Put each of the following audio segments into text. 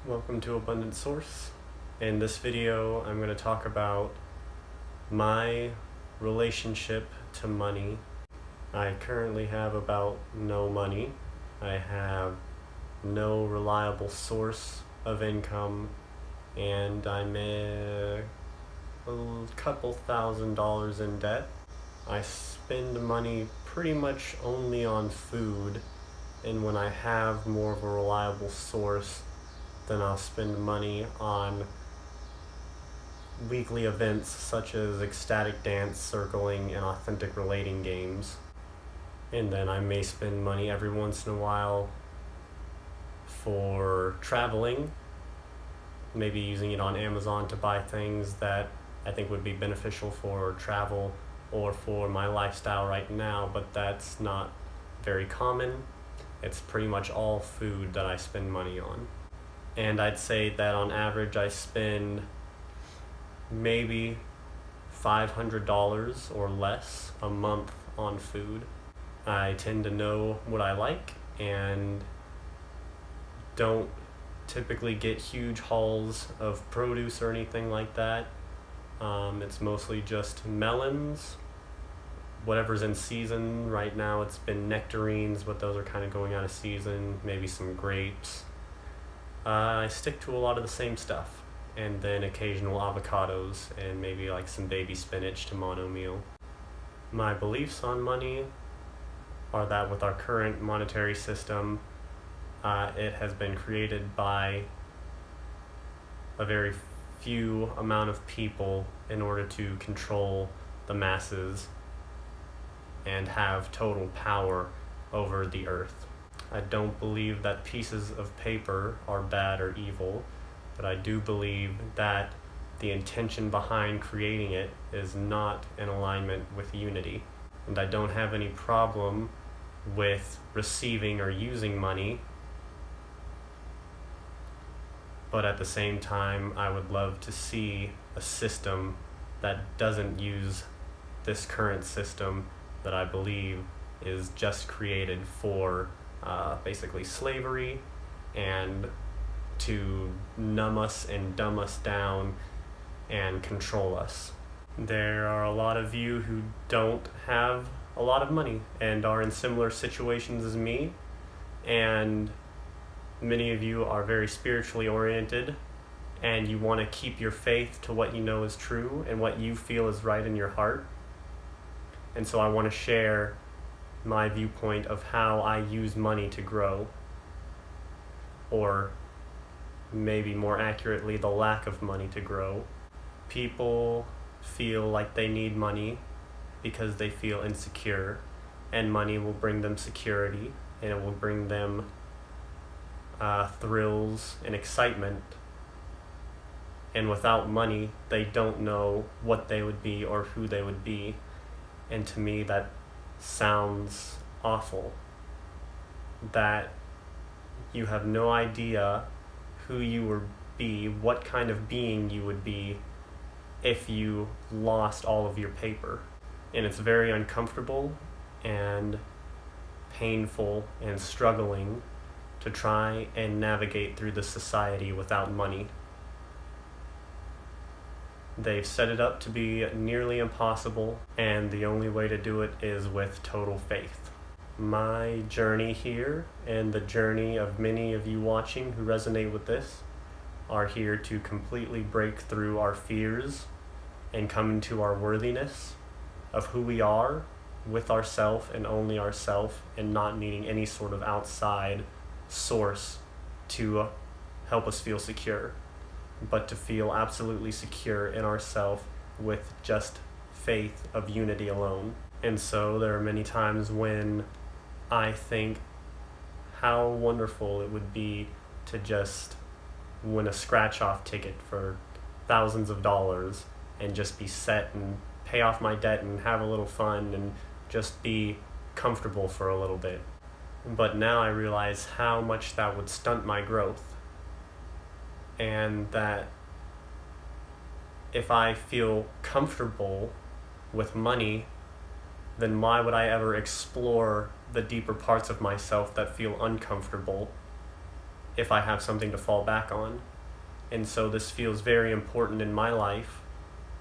Welcome to Abundant Source. In this video, I'm going to talk about my relationship to money. I currently have about no money. I have no reliable source of income, and I'm a couple $1,000s in debt. I spend money pretty much only on food, and when I have more of a reliable source, then I'll spend money on weekly events such as ecstatic dance, circling, and authentic relating games. And then I may spend money every once in a while for traveling, maybe using it on Amazon to buy things that I think would be beneficial for travel or for my lifestyle right now, but that's not very common. It's pretty much all food that I spend money on. And I'd say that on average I spend maybe $500 or less a month on food. I tend to know what I like and don't typically get huge hauls of produce or anything like that. It's mostly just melons, whatever's in season. Right now it's been nectarines, but those are kind of going out of season, maybe some grapes. I stick to a lot of the same stuff, and then occasional avocados and maybe like some baby spinach to mono meal. My beliefs on money are that with our current monetary system, it has been created by a very few amount of people in order to control the masses and have total power over the earth. I don't believe that pieces of paper are bad or evil, but I do believe that the intention behind creating it is not in alignment with unity. And I don't have any problem with receiving or using money, but at the same time, I would love to see a system that doesn't use this current system that I believe is just created for basically slavery and to numb us and dumb us down and control us. There are a lot of you who don't have a lot of money and are in similar situations as me, and many of you are very spiritually oriented and you want to keep your faith to what you know is true and what you feel is right in your heart. And so I want to share my viewpoint of how I use money to grow, or maybe more accurately, the lack of money to grow. People feel like they need money because they feel insecure, and money will bring them security, and it will bring them thrills and excitement. And without money, they don't know what they would be or who they would be. And to me, that sounds awful, that you have no idea who you would be, what kind of being you would be if you lost all of your paper. And it's very uncomfortable and painful and struggling to try and navigate through this society without money. They've set it up to be nearly impossible, and the only way to do it is with total faith. My journey here, and the journey of many of you watching who resonate with this, are here to completely break through our fears and come into our worthiness of who we are with ourself and only ourself, and not needing any sort of outside source to help us feel secure, but to feel absolutely secure in ourselves with just faith of unity alone. And so there are many times when I think how wonderful it would be to just win a scratch-off ticket for thousands of dollars and just be set and pay off my debt and have a little fun and just be comfortable for a little bit. But now I realize how much that would stunt my growth, and that if I feel comfortable with money, then why would I ever explore the deeper parts of myself that feel uncomfortable if I have something to fall back on. And so this feels very important in my life,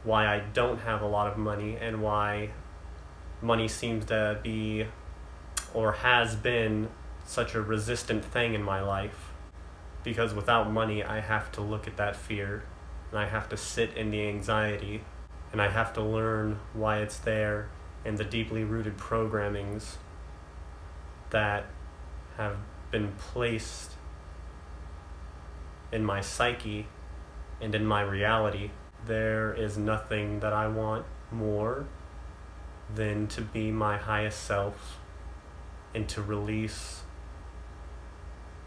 why I don't have a lot of money and why money seems to be or has been such a resistant thing in my life. Because without money, I have to look at that fear and I have to sit in the anxiety and I have to learn why it's there and the deeply rooted programmings that have been placed in my psyche and in my reality. There is nothing that I want more than to be my highest self and to release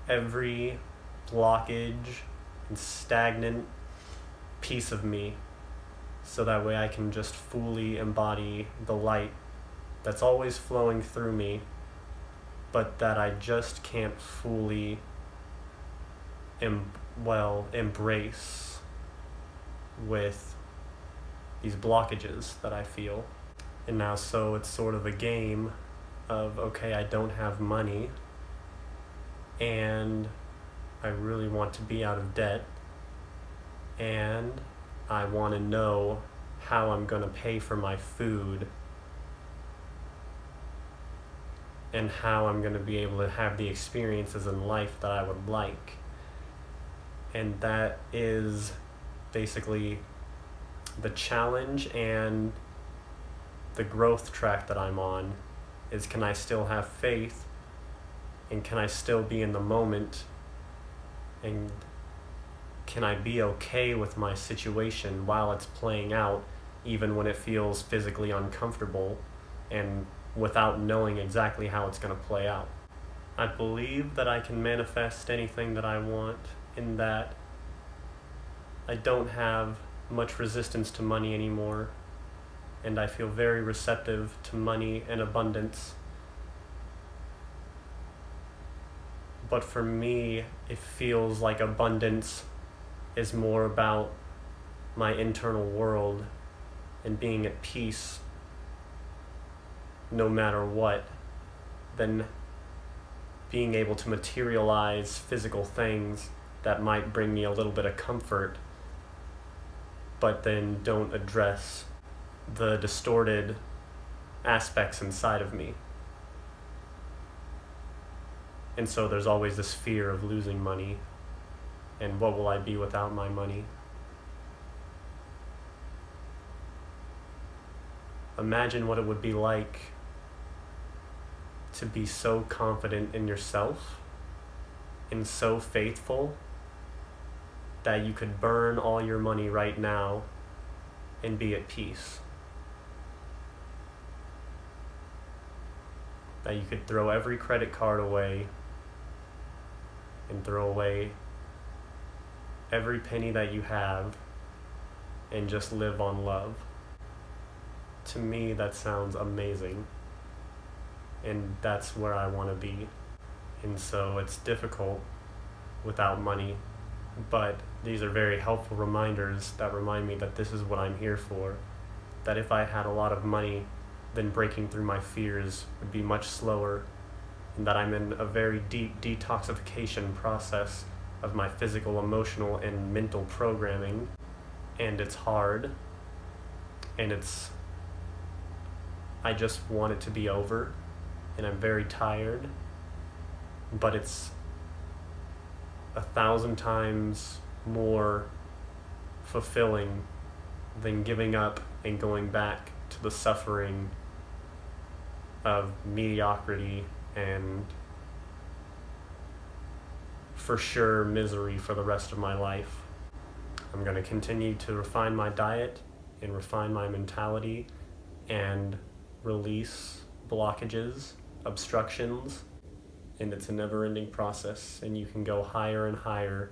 every blockage and stagnant piece of me so that way I can just fully embody the light that's always flowing through me, but that I just can't fully embrace with these blockages that I feel. And now so it's sort of a game of, okay, I don't have money and I really want to be out of debt and I want to know how I'm going to pay for my food and how I'm going to be able to have the experiences in life that I would like. And that is basically the challenge and the growth track that I'm on, is can I still have faith and can I still be in the moment and can I be okay with my situation while it's playing out, even when it feels physically uncomfortable and without knowing exactly how it's going to play out. I believe that I can manifest anything that I want in that I don't have much resistance to money anymore, and I feel very receptive to money and abundance. But for me, it feels like abundance is more about my internal world and being at peace no matter what than being able to materialize physical things that might bring me a little bit of comfort, but then don't address the distorted aspects inside of me. And so there's always this fear of losing money and what will I be without my money? Imagine what it would be like to be so confident in yourself and so faithful that you could burn all your money right now and be at peace. That you could throw every credit card away and throw away every penny that you have and just live on love. To me, that sounds amazing. And that's where I want to be. And so it's difficult without money, but these are very helpful reminders that remind me that this is what I'm here for. That if I had a lot of money, then breaking through my fears would be much slower, and that I'm in a very deep detoxification process of my physical, emotional, and mental programming. And it's hard, and I just want it to be over, and I'm very tired, but it's 1,000 times more fulfilling than giving up and going back to the suffering of mediocrity and for sure misery for the rest of my life. I'm going to continue to refine my diet and refine my mentality and release blockages, obstructions, and it's a never-ending process, and you can go higher and higher,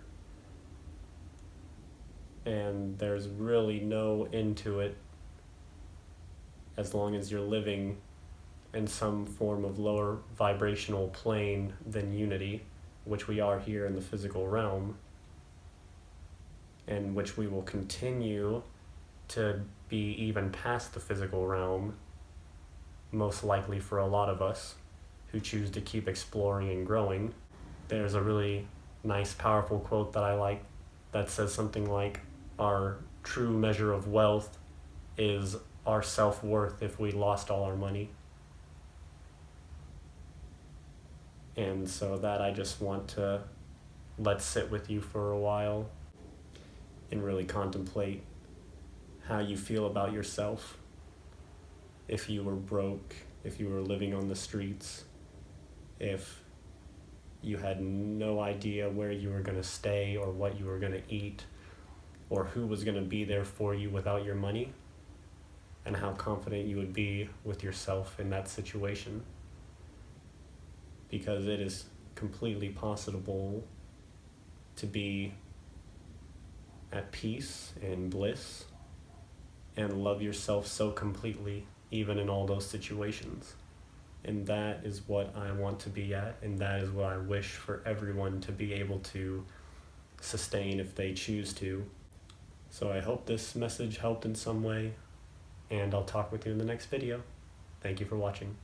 and there's really no end to it as long as you're living in some form of lower vibrational plane than unity, which we are here in the physical realm, and which we will continue to be even past the physical realm, most likely for a lot of us who choose to keep exploring and growing. There's a really nice, powerful quote that I like that says something like, our true measure of wealth is our self-worth if we lost all our money. And so that I just want to let sit with you for a while and really contemplate how you feel about yourself. If you were broke, if you were living on the streets, if you had no idea where you were going to stay or what you were going to eat or who was going to be there for you without your money, and how confident you would be with yourself in that situation. Because it is completely possible to be at peace and bliss and love yourself so completely, even in all those situations. And that is what I want to be at, and that is what I wish for everyone to be able to sustain if they choose to. So I hope this message helped in some way, and I'll talk with you in the next video. Thank you for watching.